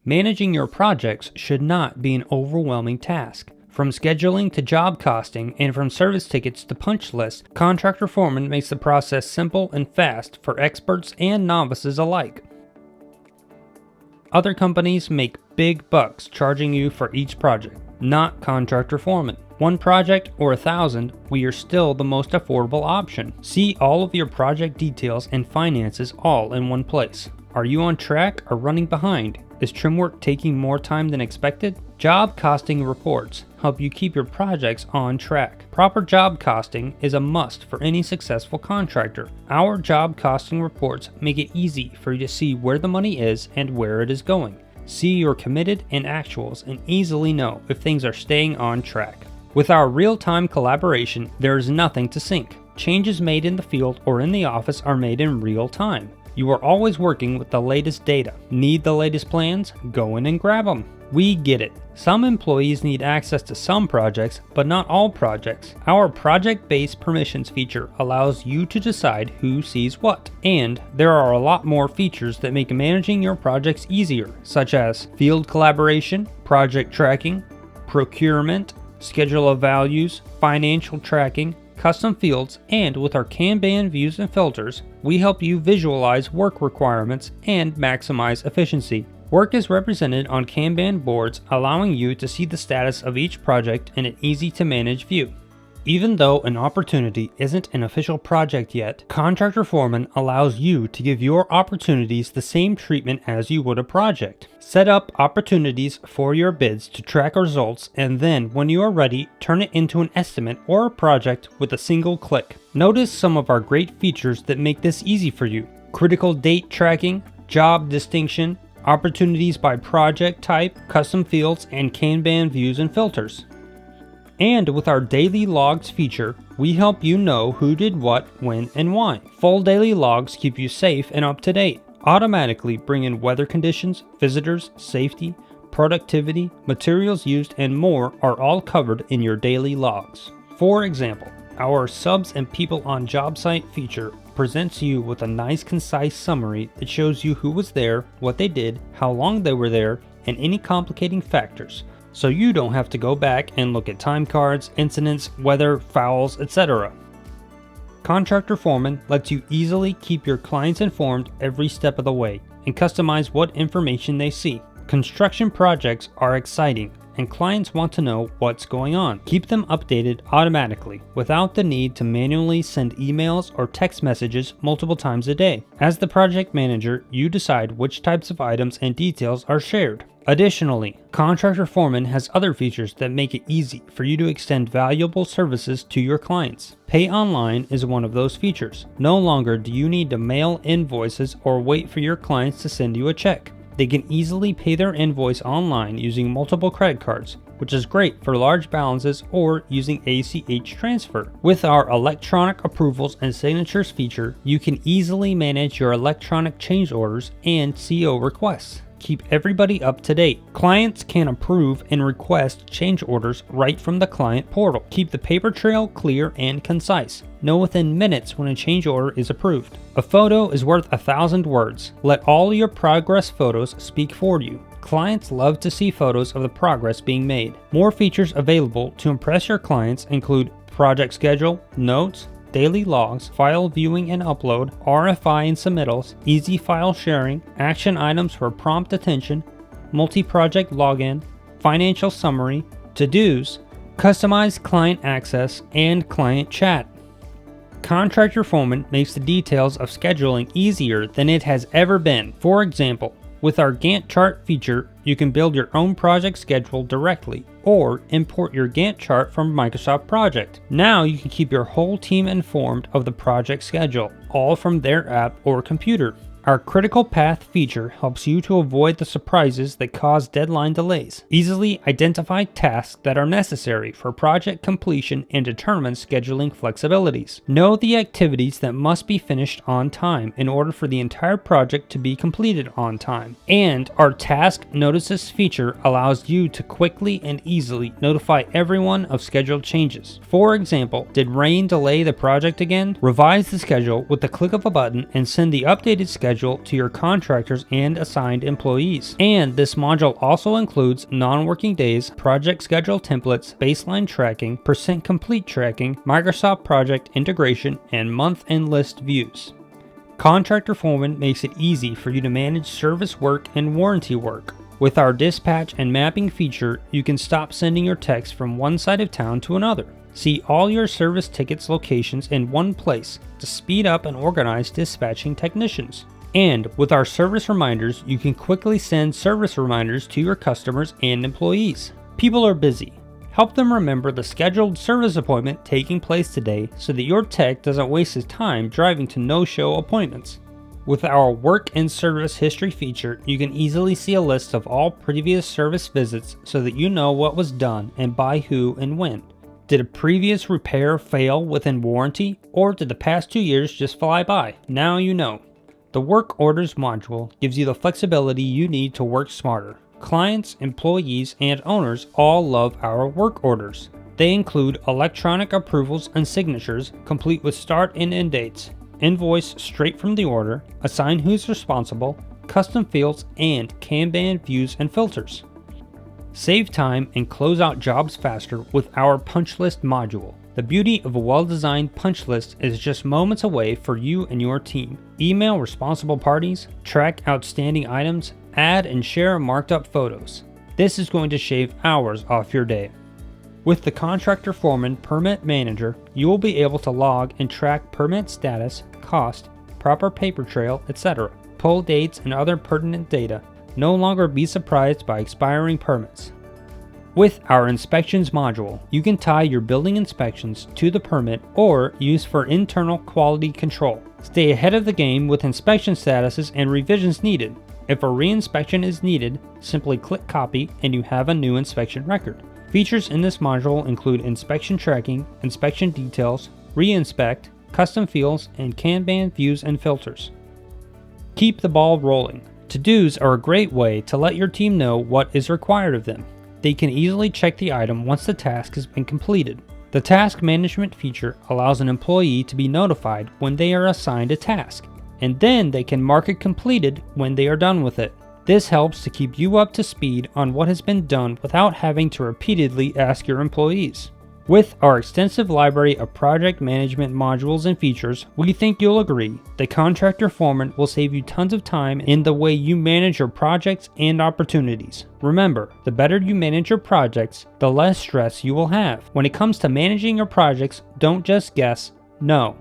Managing your projects should not be an overwhelming task. From scheduling to job costing and from service tickets to punch lists, Contractor Foreman makes the process simple and fast for experts and novices alike. Other companies make big bucks charging you for each project, not Contractor Foreman. One project or 1,000, we are still the most affordable option. See all of your project details and finances all in one place. Are you on track or running behind? Is trim work taking more time than expected? Job costing reports help you keep your projects on track. Proper job costing is a must for any successful contractor. Our job costing reports make it easy for you to see where the money is and where it is going. See your committed and actuals and easily know if things are staying on track. With our real-time collaboration, there is nothing to sync. Changes made in the field or in the office are made in real time. You are always working with the latest data. Need the latest plans? Go in and grab them. We get it. Some employees need access to some projects, but not all projects. Our project-based permissions feature allows you to decide who sees what. And there are a lot more features that make managing your projects easier, such as field collaboration, project tracking, procurement, schedule of values, financial tracking, custom fields, and with our Kanban views and filters, we help you visualize work requirements and maximize efficiency. Work is represented on Kanban boards, allowing you to see the status of each project in an easy-to-manage view. Even though an opportunity isn't an official project yet, Contractor Foreman allows you to give your opportunities the same treatment as you would a project. Set up opportunities for your bids to track results, and then when you are ready, turn it into an estimate or a project with a single click. Notice some of our great features that make this easy for you. Critical date tracking, job distinction, opportunities by project type, custom fields, and Kanban views and filters. And with our daily logs feature, we help you know who did what, when, and why. Full daily logs keep you safe and up to date. Automatically bring in weather conditions, visitors, safety, productivity, materials used, and more are all covered in your daily logs. For example, our subs and people on job site feature presents you with a nice concise summary that shows you who was there, what they did, how long they were there, and any complicating factors, so you don't have to go back and look at time cards, incidents, weather, fouls, etc. Contractor Foreman lets you easily keep your clients informed every step of the way and customize what information they see. Construction projects are exciting and clients want to know what's going on. Keep them updated automatically without the need to manually send emails or text messages multiple times a day. As the project manager, you decide which types of items and details are shared. Additionally, Contractor Foreman has other features that make it easy for you to extend valuable services to your clients. Pay online is one of those features. No longer do you need to mail invoices or wait for your clients to send you a check. They can easily pay their invoice online using multiple credit cards, which is great for large balances or using ACH transfer. With our electronic approvals and signatures feature, you can easily manage your electronic change orders and CO requests. Keep everybody up to date. Clients can approve and request change orders right from the client portal. Keep the paper trail clear and concise. Know within minutes when a change order is approved. A photo is worth 1,000 words. Let all your progress photos speak for you. Clients love to see photos of the progress being made. More features available to impress your clients include project schedule, notes, daily logs, file viewing and upload, RFI and submittals, easy file sharing, action items for prompt attention, multi-project login, financial summary, to-dos, customized client access, and client chat. Contractor Foreman makes the details of scheduling easier than it has ever been. For example, with our Gantt chart feature, you can build your own project schedule directly or import your Gantt chart from Microsoft Project. Now you can keep your whole team informed of the project schedule, all from their app or computer. Our critical path feature helps you to avoid the surprises that cause deadline delays. Easily identify tasks that are necessary for project completion and determine scheduling flexibilities. Know the activities that must be finished on time in order for the entire project to be completed on time. And our task notices feature allows you to quickly and easily notify everyone of scheduled changes. For example, did rain delay the project again? Revise the schedule with the click of a button and send the updated schedule schedule to your contractors and assigned employees. And this module also includes non-working days, project schedule templates, baseline tracking, percent complete tracking, Microsoft project integration, and month-end list views. Contractor Foreman makes it easy for you to manage service work and warranty work. With our dispatch and mapping feature, you can stop sending your techs from one side of town to another. See all your service tickets locations in one place to speed up and organize dispatching technicians. And with our service reminders, you can quickly send service reminders to your customers and employees. People are busy. Help them remember the scheduled service appointment taking place today so that your tech doesn't waste his time driving to no-show appointments. With our Work and Service History feature, you can easily see a list of all previous service visits so that you know what was done and by who and when. Did a previous repair fail within warranty, or did the past 2 years just fly by? Now you know. The Work Orders module gives you the flexibility you need to work smarter. Clients, employees, and owners all love our work orders. They include electronic approvals and signatures, complete with start and end dates, invoice straight from the order, assign who's responsible, custom fields, and Kanban views and filters. Save time and close out jobs faster with our punch list module. The beauty of a well-designed punch list is just moments away for you and your team. Email responsible parties, track outstanding items, add and share marked up photos. This is going to shave hours off your day. With the Contractor Foreman Permit Manager, you will be able to log and track permit status, cost, proper paper trail, etc. Pull dates and other pertinent data. No longer be surprised by expiring permits. With our Inspections module, you can tie your building inspections to the permit or use for internal quality control. Stay ahead of the game with inspection statuses and revisions needed. If a re-inspection is needed, simply click copy and you have a new inspection record. Features in this module include inspection tracking, inspection details, re-inspect, custom fields, and Kanban views and filters. Keep the ball rolling. To-dos are a great way to let your team know what is required of them. They can easily check the item once the task has been completed. The task management feature allows an employee to be notified when they are assigned a task, and then they can mark it completed when they are done with it. This helps to keep you up to speed on what has been done without having to repeatedly ask your employees. With our extensive library of project management modules and features, we think you'll agree that Contractor Foreman will save you tons of time in the way you manage your projects and opportunities. Remember, the better you manage your projects, the less stress you will have. When it comes to managing your projects, don't just guess, know.